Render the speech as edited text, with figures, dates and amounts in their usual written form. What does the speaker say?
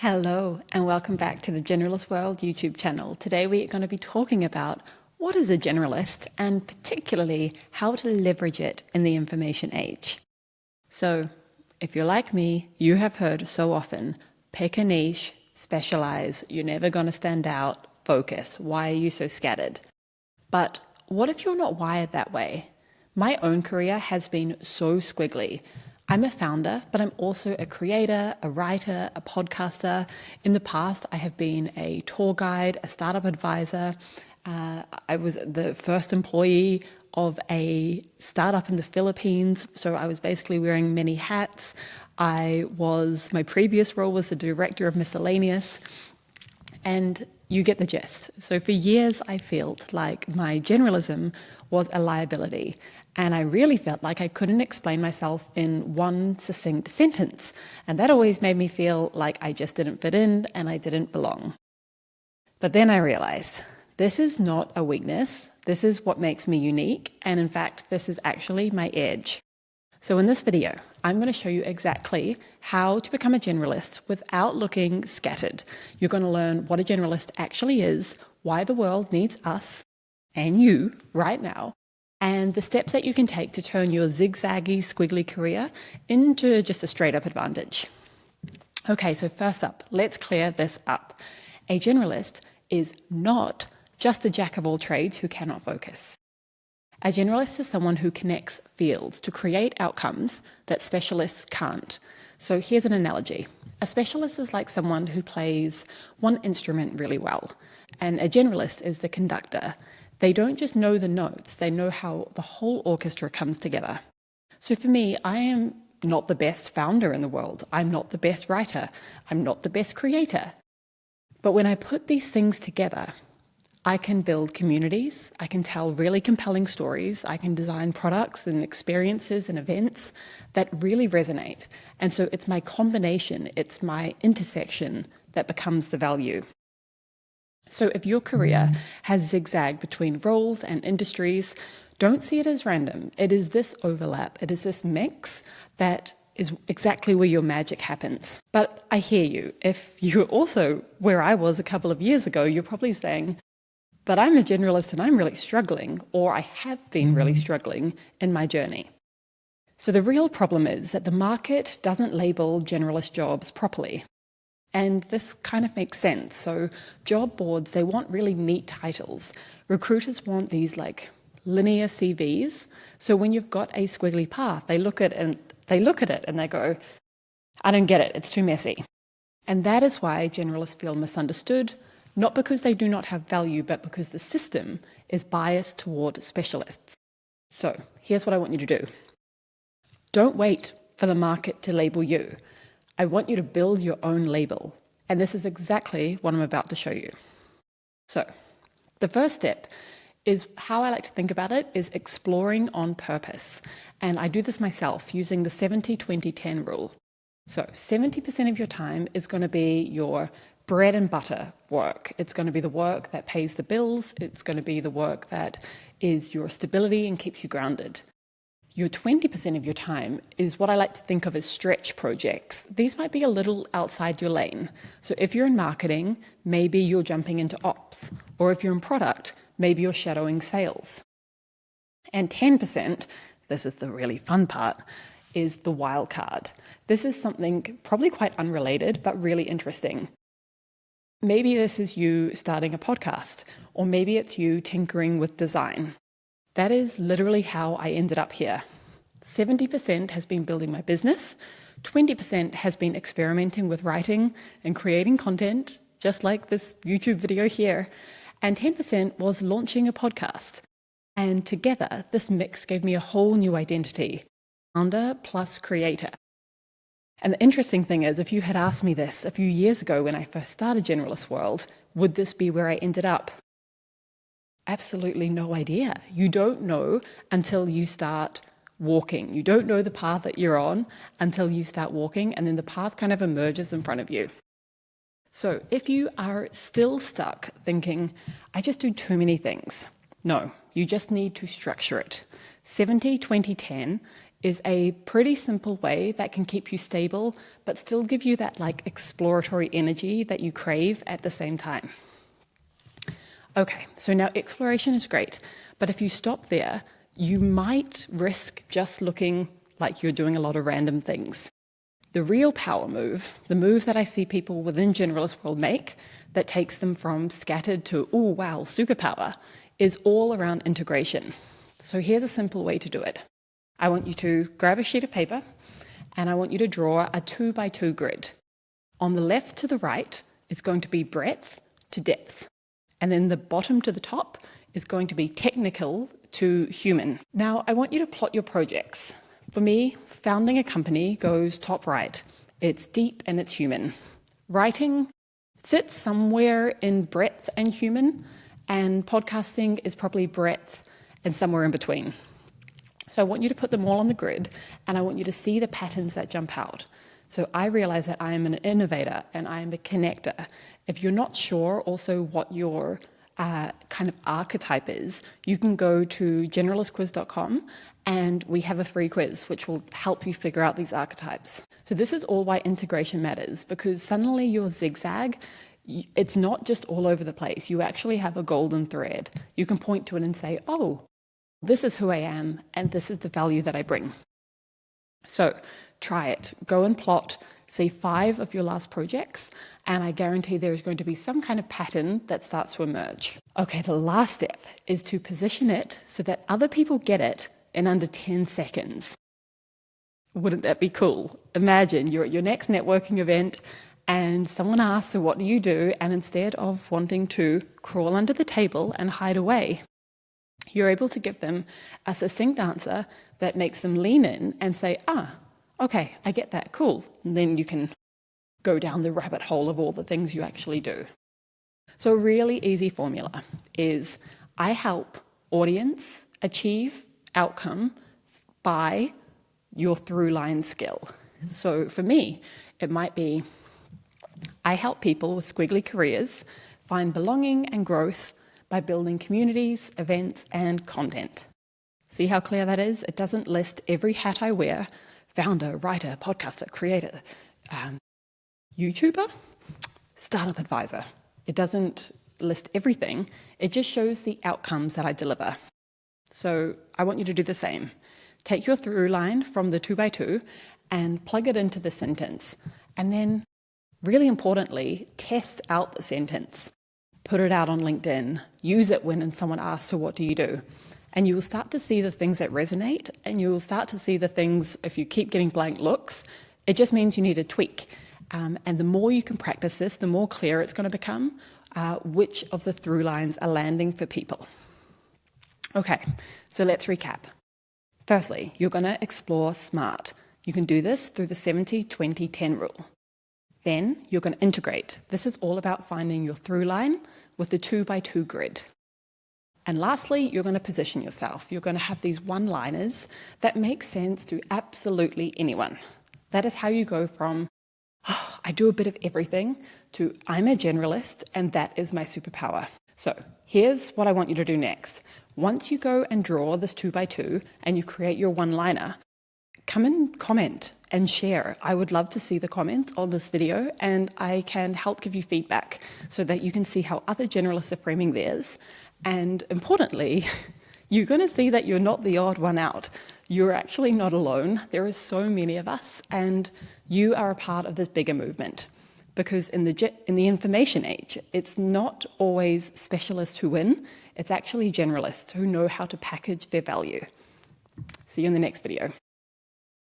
Hello and welcome back to the Generalist World YouTube channel. Today we are going to be talking about what is a generalist and particularly how to leverage it in the information age. So if you're like me, you have heard so often, pick a niche, specialize, you're never going to stand out, focus, why are you so scattered? But what if you're not wired that way? My own career has been so squiggly. I'm a founder, but I'm also a creator, a writer, a podcaster. In the past, I have been a tour guide, a startup advisor. I was the first employee of a startup in the Philippines, so I was basically wearing many hats. My previous role was the director of miscellaneous, and you get the gist. So for years, I felt like my generalism was a liability. And I really felt like I couldn't explain myself in one succinct sentence. And that always made me feel like I just didn't fit in and I didn't belong. But then I realized this is not a weakness. This is what makes me unique. And in fact, this is actually my edge. So in this video, I'm going to show you exactly how to become a generalist without looking scattered. You're going to learn what a generalist actually is, why the world needs us and you right now, and the steps that you can take to turn your zigzaggy, squiggly career into just a straight up advantage. Okay, so first up, let's clear this up. A generalist is not just a jack of all trades who cannot focus. A generalist is someone who connects fields to create outcomes that specialists can't. So here's an analogy. A specialist is like someone who plays one instrument really well, and a generalist is the conductor. They don't just know the notes, they know how the whole orchestra comes together. So for me, I am not the best founder in the world. I'm not the best writer. I'm not the best creator. But when I put these things together, I can build communities, I can tell really compelling stories, I can design products and experiences and events that really resonate. And so it's my combination, it's my intersection that becomes the value. So if your career has zigzagged between roles and industries, don't see it as random. It is this overlap, it is this mix that is exactly where your magic happens. But I hear you. If you're also where I was a couple of years ago, you're probably saying, but I'm a generalist and I'm really struggling, or I have been really struggling in my journey. So the real problem is that the market doesn't label generalist jobs properly. And this kind of makes sense. So job boards, they want really neat titles. Recruiters want these like linear CVs. So when you've got a squiggly path, they look at it and they go, I don't get it, it's too messy. And that is why generalists feel misunderstood, not because they do not have value, but because the system is biased toward specialists. So here's what I want you to do. Don't wait for the market to label you. I want you to build your own label. And this is exactly what I'm about to show you. So the first step is how I like to think about it is exploring on purpose. And I do this myself using the 70-20-10 rule. So 70% of your time is going to be your bread and butter work. It's going to be the work that pays the bills. It's going to be the work that is your stability and keeps you grounded. Your 20% of your time is what I like to think of as stretch projects. These might be a little outside your lane. So if you're in marketing, maybe you're jumping into ops. Or if you're in product, maybe you're shadowing sales. And 10%, this is the really fun part, is the wild card. This is something probably quite unrelated, but really interesting. Maybe this is you starting a podcast, or maybe it's you tinkering with design. That is literally how I ended up here. 70% has been building my business, 20% has been experimenting with writing and creating content, just like this YouTube video here, and 10% was launching a podcast. And together, this mix gave me a whole new identity, founder plus creator. And the interesting thing is, if you had asked me this a few years ago when I first started Generalist World, would this be where I ended up? Absolutely no idea. You don't know until you start walking. You don't know the path that you're on until you start walking, and then the path kind of emerges in front of you. So if you are still stuck thinking, I just do too many things. No, you just need to structure it. 70-20-10 is a pretty simple way that can keep you stable, but still give you that like exploratory energy that you crave at the same time. Okay, so now exploration is great, but if you stop there, you might risk just looking like you're doing a lot of random things. The real power move, the move that I see people within Generalist World make that takes them from scattered to, oh wow, superpower, is all around integration. So here's a simple way to do it. I want you to grab a sheet of paper and I want you to draw a 2x2 grid. On the left to the right is going to be breadth to depth. And then the bottom to the top is going to be technical to human. Now, I want you to plot your projects. For me, founding a company goes top right. It's deep and it's human. Writing sits somewhere in breadth and human, and podcasting is probably breadth and somewhere in between. So I want you to put them all on the grid, and I want you to see the patterns that jump out. So I realize that I am an innovator and I am a connector. If you're not sure also what your kind of archetype is, you can go to generalistquiz.com and we have a free quiz which will help you figure out these archetypes. So this is all why integration matters, because suddenly your zigzag, it's not just all over the place. You actually have a golden thread. You can point to it and say, oh, this is who I am and this is the value that I bring. So try it. Go and plot, say 5 of your last projects, and I guarantee there's going to be some kind of pattern that starts to emerge. Okay, the last step is to position it so that other people get it in under 10 seconds. Wouldn't that be cool? Imagine you're at your next networking event and someone asks, so what do you do? And instead of wanting to crawl under the table and hide away, you're able to give them a succinct answer that makes them lean in and say, okay, I get that, cool. And then you can go down the rabbit hole of all the things you actually do. So a really easy formula is I help audience achieve outcome by your through line skill. So for me, it might be I help people with squiggly careers find belonging and growth by building communities, events, and content. See how clear that is? It doesn't list every hat I wear: founder, writer, podcaster, creator, YouTuber, startup advisor. It doesn't list everything. It just shows the outcomes that I deliver. So I want you to do the same. Take your through line from the 2x2 and plug it into the sentence. And then, really importantly, test out the sentence. Put it out on LinkedIn. Use it when someone asks, so what do you do? And you will start to see the things that resonate, and you will start to see the things, if you keep getting blank looks, it just means you need a tweak. And the more you can practice this, the more clear it's going to become which of the through lines are landing for people. Okay, so let's recap. Firstly, you're going to explore SMART. You can do this through the 70-20-10 rule. Then you're going to integrate. This is all about finding your through line with the 2x2 grid. And lastly, you're going to position yourself. You're going to have these one-liners that make sense to absolutely anyone. That is how you go from, I do a bit of everything, to I'm a generalist and that is my superpower. So here's what I want you to do next. Once you go and draw this 2x2 and you create your one-liner, come and comment and share. I would love to see the comments on this video, and I can help give you feedback so that you can see how other generalists are framing theirs. And importantly, you're going to see that you're not the odd one out. You're actually not alone. There are so many of us, and you are a part of this bigger movement. Because in the information age, it's not always specialists who win. It's actually generalists who know how to package their value. See you in the next video.